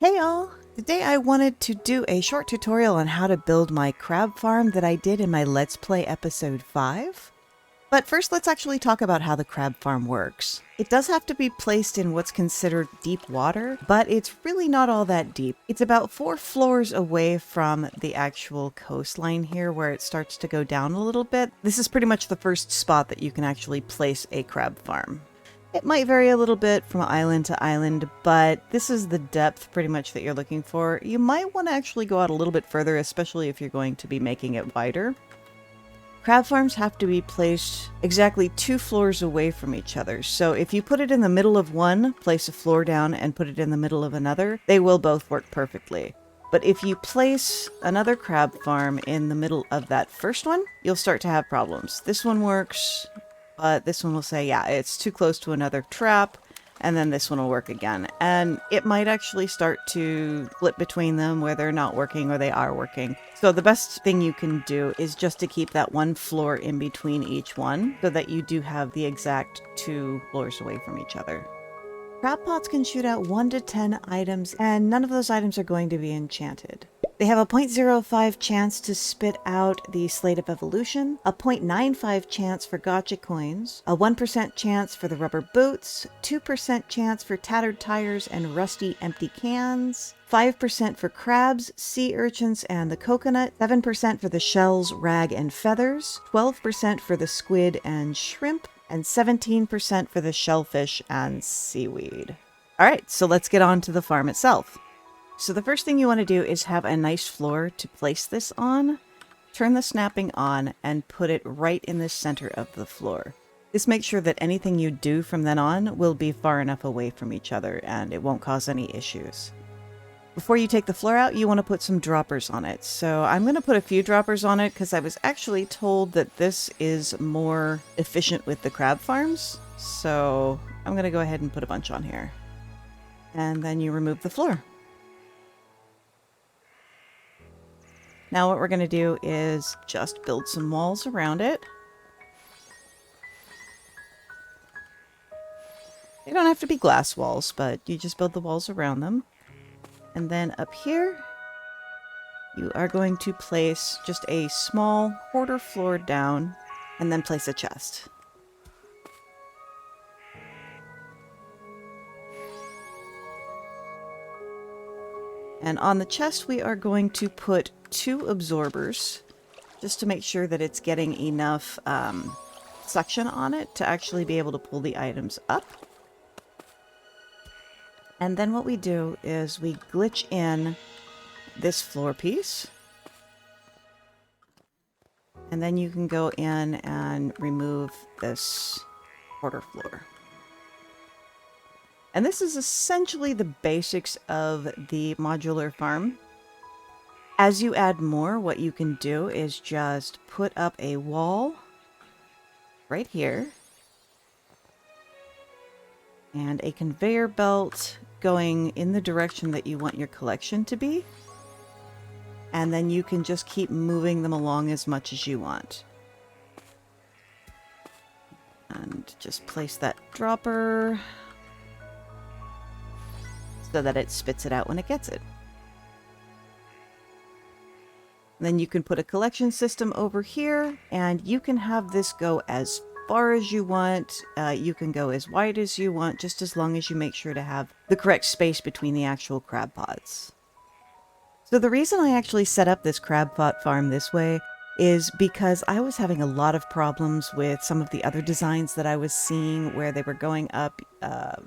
Hey y'all! Today I wanted to do a short tutorial on how to build my crab farm that I did in my Let's Play episode 5. But first let's actually talk about how the crab farm works. It does have to be placed in what's considered deep water, but it's really not all that deep. It's about 4 floors away from the actual coastline here where it starts to go down a little bit. This is pretty much the first spot that you can actually place a crab farm. It might vary a little bit from island to island, but this is the depth pretty much that you're looking for. You might want to actually go out a little bit further, especially if you're going to be making it wider. Crab farms have to be placed exactly 2 floors away from each other. So if you put it in the middle of one, place a floor down, and put it in the middle of another, they will both work perfectly. But if you place another crab farm in the middle of that first one, you'll start to have problems. This one works, but this one will say, yeah, it's too close to another trap, and then this one will work again. And it might actually start to flip between them where they're not working or they are working. So the best thing you can do is just to keep that one floor in between each one so that you do have the exact 2 floors away from each other. Crab pots can shoot out 1 to 10 items, and none of those items are going to be enchanted. They have a 0.05 chance to spit out the Slate of Evolution, a 0.95 chance for gotcha coins, a 1% chance for the rubber boots, 2% chance for tattered tires and rusty empty cans, 5% for crabs, sea urchins, and the coconut, 7% for the shells, rag, and feathers, 12% for the squid and shrimp, and 17% for the shellfish and seaweed. Alright, so let's get on to the farm itself. So the first thing you want to do is have a nice floor to place this on. Turn the snapping on and put it right in the center of the floor. This makes sure that anything you do from then on will be far enough away from each other and it won't cause any issues. Before you take the floor out, you want to put some droppers on it. So I'm going to put a few droppers on it because I was actually told that this is more efficient with the crab farms. So I'm going to go ahead and put a bunch on here. And then you remove the floor. Now what we're going to do is just build some walls around it. They don't have to be glass walls, but you just build the walls around them. And then up here, you are going to place just a small quarter floor down and then place a chest. And on the chest, we are going to put 2 absorbers just to make sure that it's getting enough suction on it to actually be able to pull the items up. And then what we do is we glitch in this floor piece. And then you can go in and remove this quarter floor. And this is essentially the basics of the modular farm. As you add more, what you can do is just put up a wall right here. And a conveyor belt going in the direction that you want your collection to be. And then you can just keep moving them along as much as you want. And just place that dropper so that it spits it out when it gets it. Then you can put a collection system over here, and you can have this go as far as you want. You can go as wide as you want, just as long as you make sure to have the correct space between the actual crab pots. So the reason I actually set up this crab pot farm this way is because I was having a lot of problems with some of the other designs that I was seeing where they were going up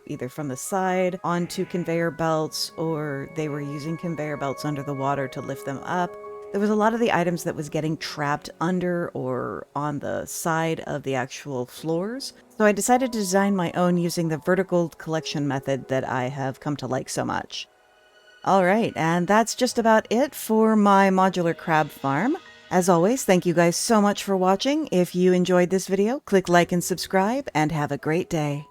either from the side onto conveyor belts, or they were using conveyor belts under the water to lift them up. There was a lot of the items that was getting trapped under or on the side of the actual floors. So I decided to design my own using the vertical collection method that I have come to like so much. Alright, and that's just about it for my modular crab farm. As always, thank you guys so much for watching. If you enjoyed this video, click like and subscribe, and have a great day.